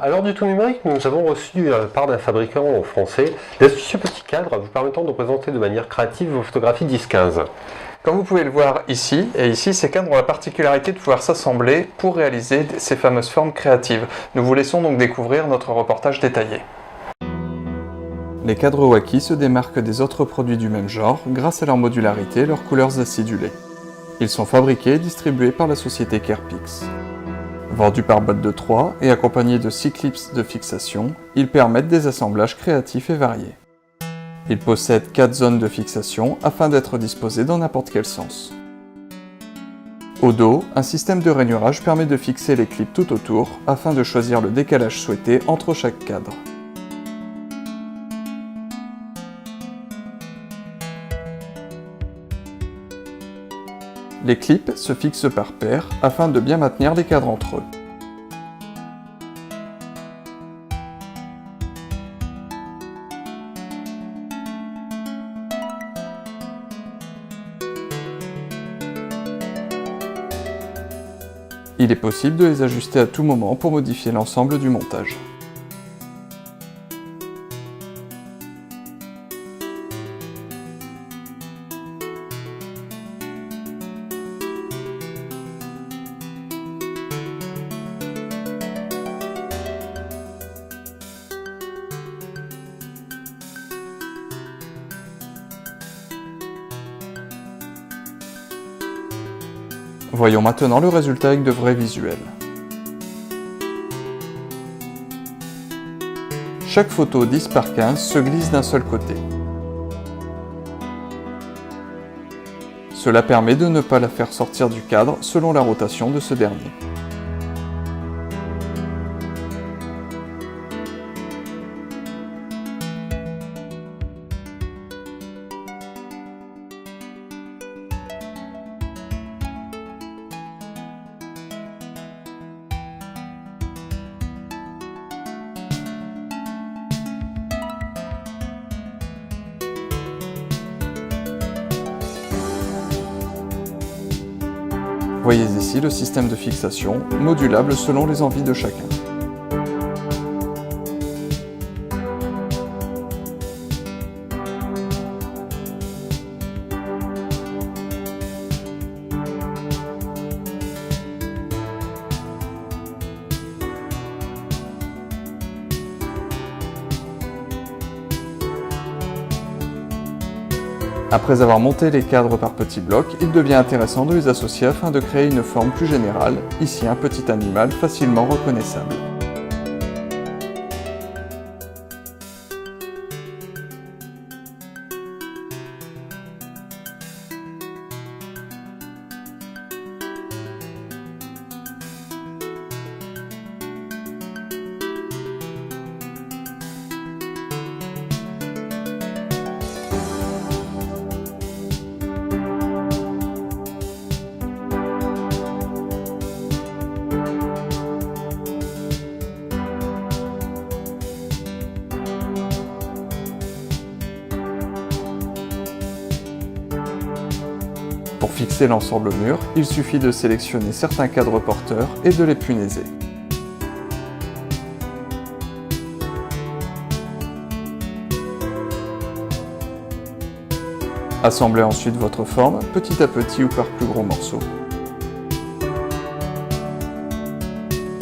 Alors du tout numérique, nous avons reçu de la part d'un fabricant français d'astucieux petits cadres vous permettant de présenter de manière créative vos photographies 10-15. Comme vous pouvez le voir ici, ces cadres ont la particularité de pouvoir s'assembler pour réaliser ces fameuses formes créatives. Nous vous laissons donc découvrir notre reportage détaillé. Les cadres Wacky se démarquent des autres produits du même genre grâce à leur modularité et leurs couleurs acidulées. Ils sont fabriqués et distribués par la société Kerpix. Vendus par boîte de 3 et accompagnés de 6 clips de fixation, ils permettent des assemblages créatifs et variés. Ils possèdent 4 zones de fixation afin d'être disposés dans n'importe quel sens. Au dos, un système de rainurage permet de fixer les clips tout autour afin de choisir le décalage souhaité entre chaque cadre. Les clips se fixent par paire afin de bien maintenir les cadres entre eux. Il est possible de les ajuster à tout moment pour modifier l'ensemble du montage. Voyons maintenant le résultat avec de vrais visuels. Chaque photo 10 par 15 se glisse d'un seul côté. Cela permet de ne pas la faire sortir du cadre selon la rotation de ce dernier. Voyez ici le système de fixation, modulable selon les envies de chacun. Après avoir monté les cadres par petits blocs, il devient intéressant de les associer afin de créer une forme plus générale, ici un petit animal facilement reconnaissable. Pour fixer l'ensemble mur, il suffit de sélectionner certains cadres porteurs et de les punaiser. Assemblez ensuite votre forme petit à petit ou par plus gros morceaux.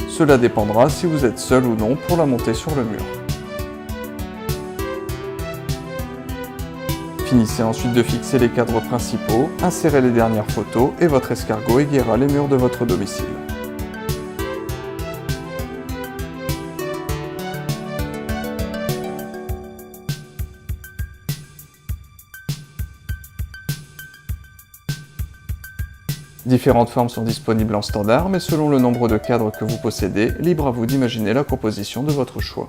Cela dépendra si vous êtes seul ou non pour la monter sur le mur. Finissez ensuite de fixer les cadres principaux, insérez les dernières photos et votre escargot égayera les murs de votre domicile. Différentes formes sont disponibles en standard, mais selon le nombre de cadres que vous possédez, libre à vous d'imaginer la composition de votre choix.